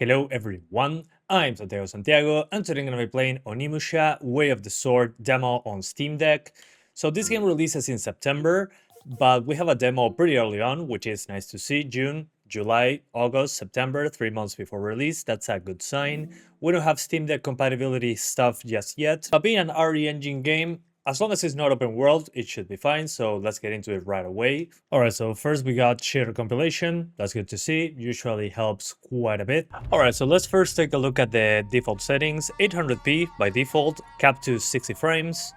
Hello everyone, I'm Santiago and today I'm going to be playing Onimusha Way of the Sword demo on Steam Deck. So this game releases in September, but we have a demo pretty early on, which is nice to see. June, July, August, September, 3 months before release, that's a good sign. We don't have Steam Deck compatibility stuff just yet, but being an RE engine game, as long as it's not open world, it should be fine, so let's get into it right away. Alright, so first we got shader compilation, that's good to see, usually helps quite a bit. Alright, so let's first take a look at the default settings. 800p by default, capped to 60 frames.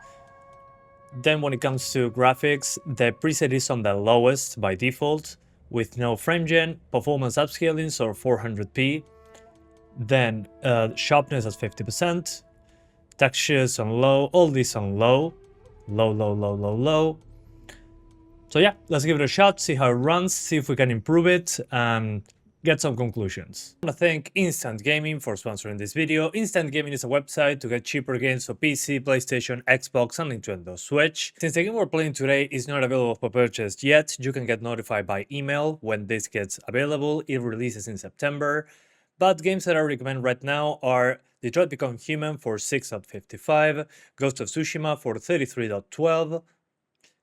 Then when it comes to graphics, the preset is on the lowest by default, with no frame gen, performance upscaling, so 400p. Then sharpness at 50%, textures on low, all these on low. Low. So yeah, let's give it a shot, see how it runs, see if we can improve it, and get some conclusions. I want to thank Instant Gaming for sponsoring this video. Instant Gaming is a website to get cheaper games for PC, PlayStation, Xbox, and Nintendo Switch. Since the game we're playing today is not available for purchase yet, you can get notified by email when this gets available. It releases in September. But games that I recommend right now are Detroit Become Human for 6.55, Ghost of Tsushima for 33.12,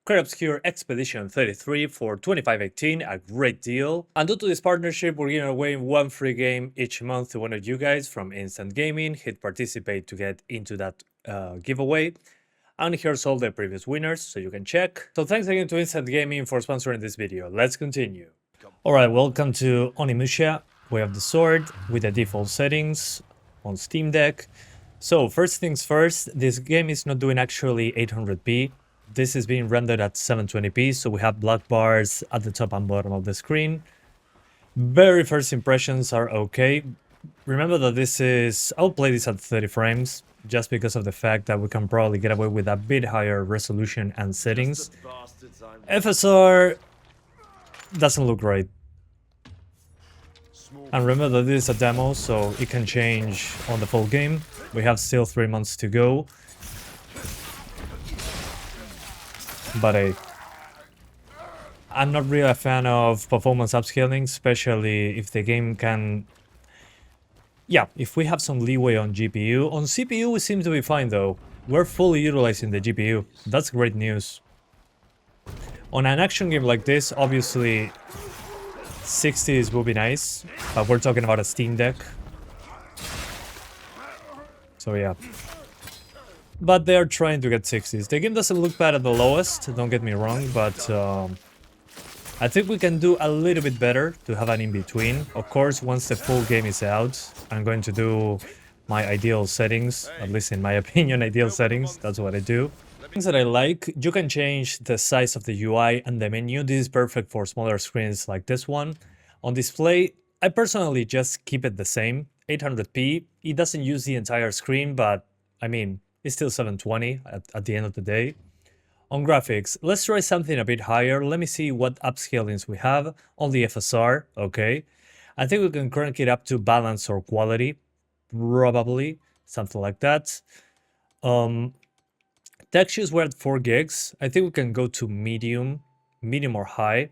Great Obscure Expedition 33 for 25.18, a great deal. And due to this partnership, we're giving away one free game each month to one of you guys from Instant Gaming. Hit participate to get into that giveaway. And here's all the previous winners, so you can check. So thanks again to Instant Gaming for sponsoring this video. Let's continue. Alright, welcome to Onimusha Way of the Sword with the default settings on Steam Deck. So first things first, this game is not doing actually 800p. This is being rendered at 720p, so we have black bars at the top and bottom of the screen. Very first impressions are okay. Remember that this is... I'll play this at 30 frames, just because of the fact that we can probably get away with a bit higher resolution and settings. FSR doesn't look right. And remember that this is a demo, so it can change on the full game. We have still 3 months to go. But hey, I'm not really a fan of performance upscaling, especially if the game can... Yeah, if we have some leeway on GPU. On CPU we seem to be fine though. We're fully utilizing the GPU. That's great news. On an action game like this, obviously 60s will be nice, but we're talking about a Steam Deck. So yeah. But they're trying to get 60s. The game doesn't look bad at the lowest, don't get me wrong, but I think we can do a little bit better to have an in-between. Of course, once the full game is out, I'm going to do my ideal settings, at least in my opinion, ideal settings. That's what I do. Things that I like, you can change the size of the UI and the menu. This is perfect for smaller screens like this one. On display, I personally just keep it the same, 800p. It doesn't use the entire screen, but I mean, it's still 720 at the end of the day. On graphics, let's try something a bit higher. Let me see what upscalings we have on the FSR, okay. I think we can crank it up to balance or quality, probably, something like that. Textures were at 4 gigs. I think we can go to medium or high.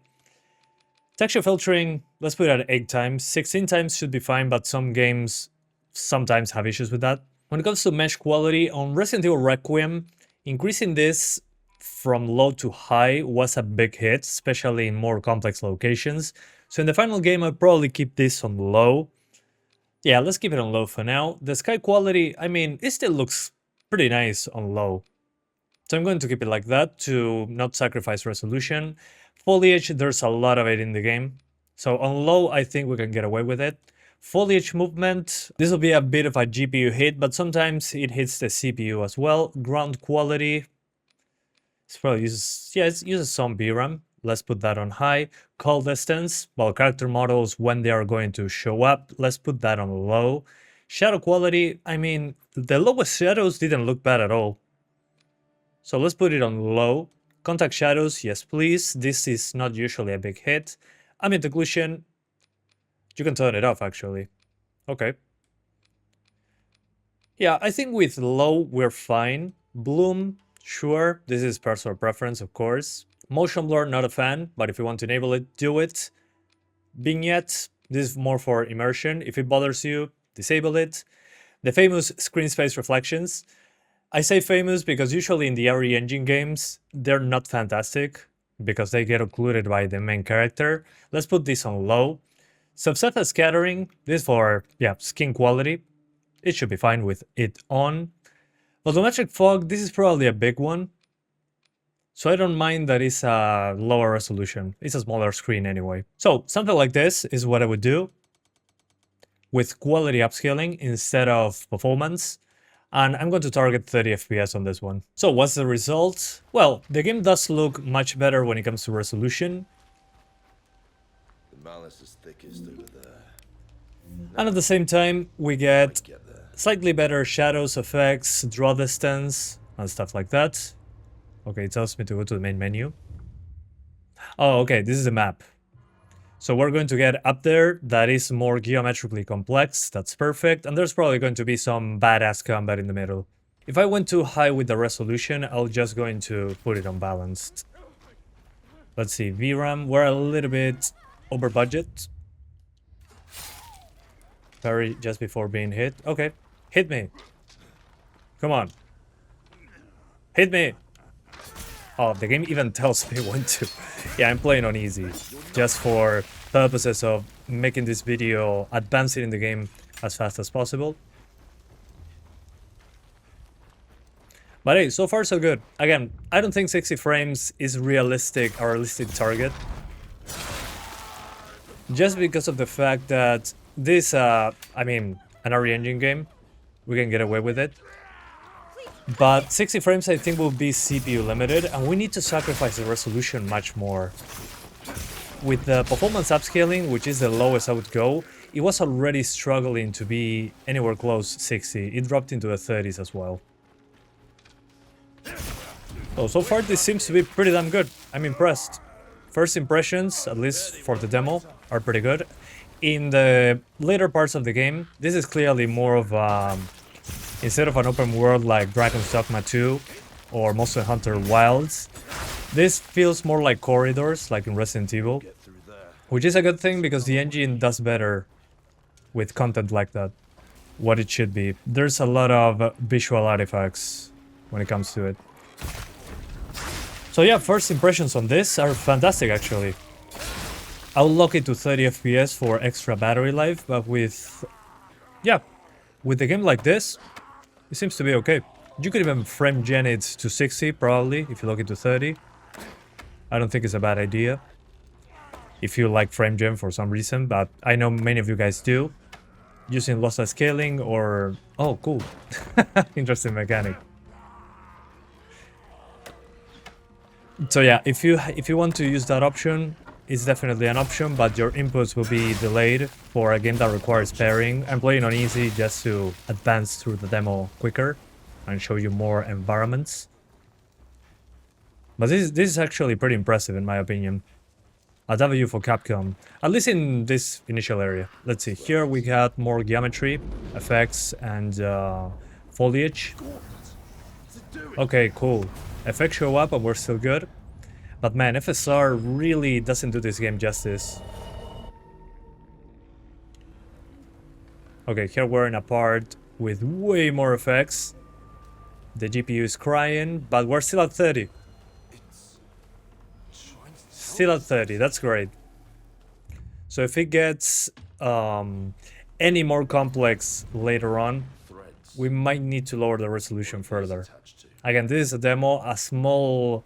Texture filtering, let's put it at 8 times. 16 times should be fine, but some games sometimes have issues with that. When it comes to mesh quality, on Resident Evil Requiem, increasing this from low to high was a big hit, especially in more complex locations. So in the final game, I'll probably keep this on low. Yeah, let's keep it on low for now. The sky quality, I mean, it still looks pretty nice on low. So I'm going to keep it like that to not sacrifice resolution. Foliage, there's a lot of it in the game. So on low, I think we can get away with it. Foliage movement, this will be a bit of a GPU hit, but sometimes it hits the CPU as well. Ground quality, it probably uses, yeah, it uses some VRAM. Let's put that on high. Call distance, well, character models, when they are going to show up, let's put that on low. Shadow quality, I mean, the lowest shadows didn't look bad at all. So let's put it on low. Contact shadows, yes please. This is not usually a big hit. Ambient occlusion, you can turn it off actually. Okay. Yeah, I think with low we're fine. Bloom, sure. This is personal preference, of course. Motion blur, not a fan, but if you want to enable it, do it. Vignette, This is more for immersion. If it bothers you, disable it. The famous screen space reflections. I say famous because usually in the RE Engine games, they're not fantastic because they get occluded by the main character. Let's put this on low. Subsurface scattering, this for, skin quality. It should be fine with it on. Volumetric fog, this is probably a big one. So I don't mind that it's a lower resolution. It's a smaller screen anyway. So something like this is what I would do with quality upscaling instead of performance. And I'm going to target 30 FPS on this one. So what's the result? Well, the game does look much better when it comes to resolution. The malice is thickest over there. And at the same time, we get slightly better shadows, effects, draw distance, and stuff like that. Okay, it tells me to go to the main menu. Oh, okay, this is the map. So we're going to get up there that is more geometrically complex. That's perfect. And there's probably going to be some badass combat in the middle. If I went too high with the resolution, I'll just going to put it on balanced. Let's see, VRAM, we're a little bit over budget. Parry just before being hit. Okay, hit me. Come on. Hit me. Oh, the game even tells me when to. Yeah, I'm playing on easy. Just for purposes of making this video, advancing in the game as fast as possible. But hey, so far so good. Again, I don't think 60 frames is a realistic target. Just because of the fact that this, an RE Engine game, we can get away with it. But 60 frames I think will be CPU limited, and we need to sacrifice the resolution much more. With the performance upscaling, which is the lowest I would go, it was already struggling to be anywhere close 60. It dropped into the 30s as well. So far this seems to be pretty damn good. I'm impressed. First impressions, at least for the demo, are pretty good. In the later parts of the game, this is clearly more of instead of an open world like Dragon's Dogma 2 or Monster Hunter Wilds, this feels more like corridors, like in Resident Evil, which is a good thing because the engine does better with content like that, what it should be. There's a lot of visual artifacts when it comes to it. So yeah, first impressions on this are fantastic actually. I'll lock it to 30 FPS for extra battery life, but with the game like this, it seems to be okay. You could even frame gen it to 60 probably if you lock it to 30. I don't think it's a bad idea if you like frame gen for some reason, but I know many of you guys do. Using lossless scaling or... Oh, cool. Interesting mechanic. So yeah, if you want to use that option, it's definitely an option, but your inputs will be delayed for a game that requires pairing. I'm playing on easy just to advance through the demo quicker and show you more environments. But this is actually pretty impressive in my opinion. A W for Capcom, at least in this initial area. Let's see, here we got more geometry, effects, and foliage. Okay, cool. Effects show up and we're still good. But man, FSR really doesn't do this game justice. Okay, here we're in a part with way more effects. The GPU is crying, but we're still at 30. Still at 30, that's great. So if it gets any more complex later on, we might need to lower the resolution further. Again, this is a demo, a small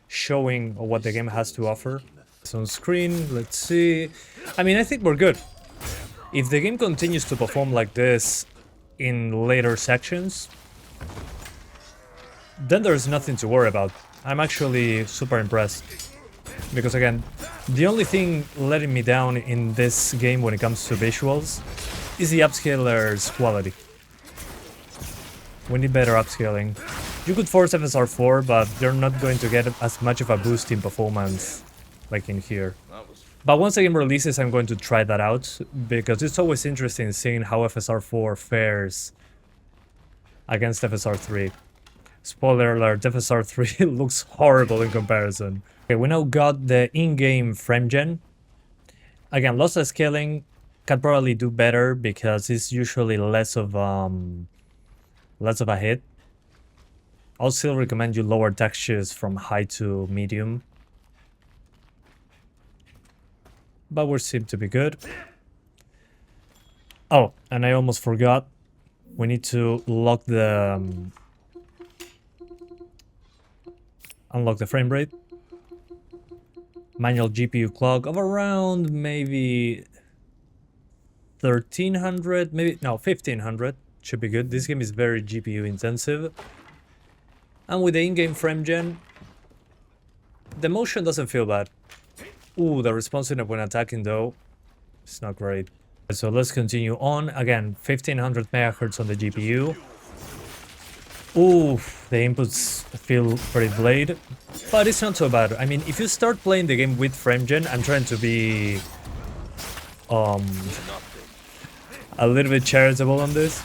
showing of what the game has to offer. So on screen, let's see. I mean, I think we're good. If the game continues to perform like this in later sections, then there's nothing to worry about. I'm actually super impressed. Because again, the only thing letting me down in this game when it comes to visuals is the upscaler's quality. We need better upscaling. You could force FSR 4, but you're not going to get as much of a boost in performance like in here. But once the game releases, I'm going to try that out, because it's always interesting seeing how FSR 4 fares against FSR 3. Spoiler alert, FSR 3 looks horrible in comparison. Okay, we now got the in-game frame gen. Again, lossless scaling can probably do better because it's usually less of a hit. I'll still recommend you lower textures from high to medium. But we seem to be good. Oh, and I almost forgot. We need to lock the unlock the frame rate. Manual GPU clock of around maybe 1300, maybe no 1500 should be good. This game is very GPU intensive. And with the in-game frame gen, the motion doesn't feel bad. Ooh, the responsiveness when attacking though, it's not great. So let's continue on. Again, 1500 megahertz on the GPU. Ooh, the inputs feel pretty delayed, but it's not so bad. I mean, if you start playing the game with frame gen, I'm trying to be a little bit charitable on this.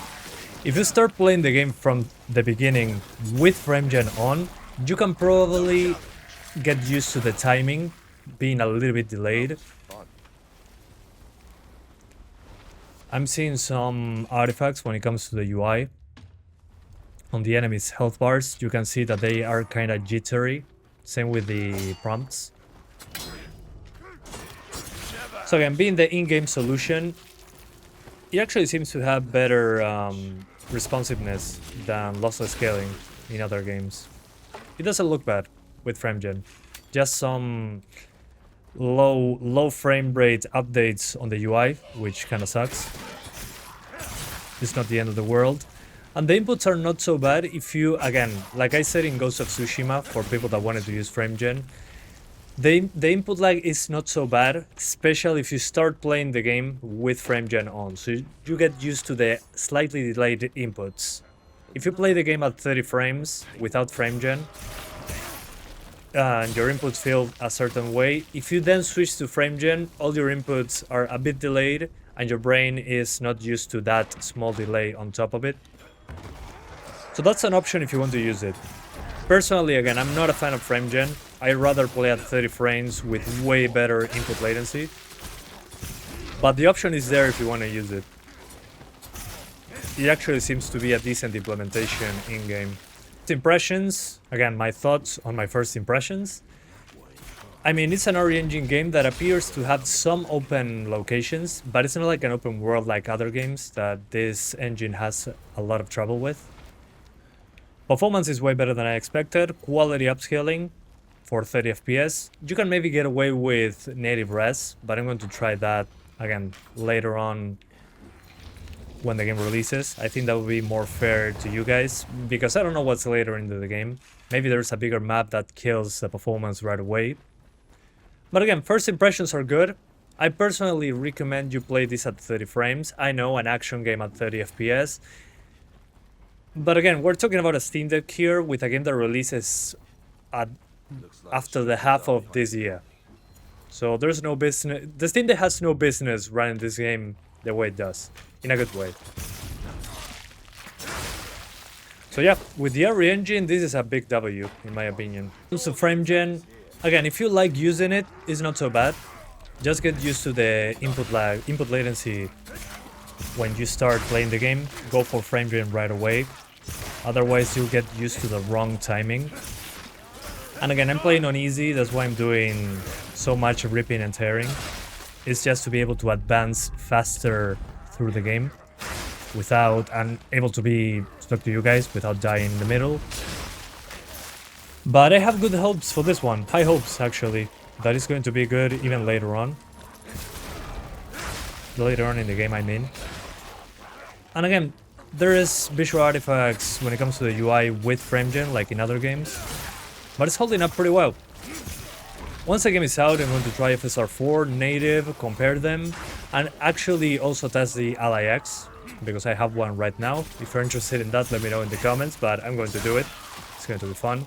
If you start playing the game from the beginning with frame gen on, you can probably get used to the timing being a little bit delayed. I'm seeing some artifacts when it comes to the UI. On the enemy's health bars, you can see that they are kind of jittery. Same with the prompts. So again, being the in-game solution, it actually seems to have better responsiveness than lossless scaling in other games. It doesn't look bad with frame gen. Just some low frame rate updates on the UI, which kind of sucks. It's not the end of the world. And the inputs are not so bad if you, again, like I said in Ghost of Tsushima, for people that wanted to use frame gen, the input lag is not so bad, especially if you start playing the game with frame gen on. So you get used to the slightly delayed inputs. If you play the game at 30 frames without frame gen, and your inputs feel a certain way, if you then switch to frame gen, all your inputs are a bit delayed, and your brain is not used to that small delay on top of it. So that's an option if you want to use it. Personally, again, I'm not a fan of frame gen. I'd rather play at 30 frames with way better input latency. But the option is there if you want to use it. It actually seems to be a decent implementation in-game. Impressions, again, my thoughts on my first impressions. I mean, it's an RE Engine game that appears to have some open locations, but it's not like an open world like other games that this engine has a lot of trouble with. Performance is way better than I expected. Quality upscaling for 30 FPS. You can maybe get away with native res, but I'm going to try that again later on when the game releases. I think that would be more fair to you guys, because I don't know what's later into the game. Maybe there's a bigger map that kills the performance right away. But again, first impressions are good. I personally recommend you play this at 30 frames. I know, an action game at 30 FPS. But again, we're talking about a Steam Deck here with a game that releases after the half of this year. So there's no business, the Steam Deck has no business running this game the way it does, in a good way. So yeah, with the RE Engine, this is a big W, in my opinion. So frame gen, again, if you like using it, it's not so bad. Just get used to the input lag, input latency when you start playing the game. Go for frame gen right away. Otherwise, you'll get used to the wrong timing. And again, I'm playing on easy, that's why I'm doing so much ripping and tearing. It's just to be able to advance faster through the game without, and able to be stuck to you guys without dying in the middle. But I have good hopes for this one, high hopes actually, that it's going to be good even later on. Later on in the game, I mean. And again, there is visual artifacts when it comes to the UI with frame gen, like in other games. But it's holding up pretty well. Once the game is out, I'm going to try FSR4, native, compare them, and actually also test the Ally X, because I have one right now. If you're interested in that, let me know in the comments, but I'm going to do it. It's going to be fun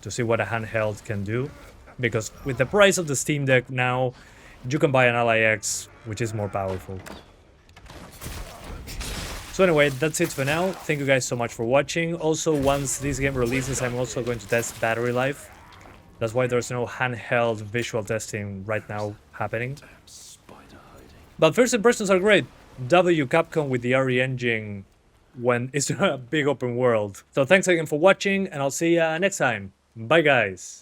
to see what a handheld can do, because with the price of the Steam Deck now, you can buy an Ally X, which is more powerful. So anyway, that's it for now. Thank you guys so much for watching. Also, once this game releases, I'm also going to test battery life. That's why there's no handheld visual testing right now happening. But first impressions are great. W Capcom with the RE engine when it's a big open world. So thanks again for watching, and I'll see ya next time. Bye guys.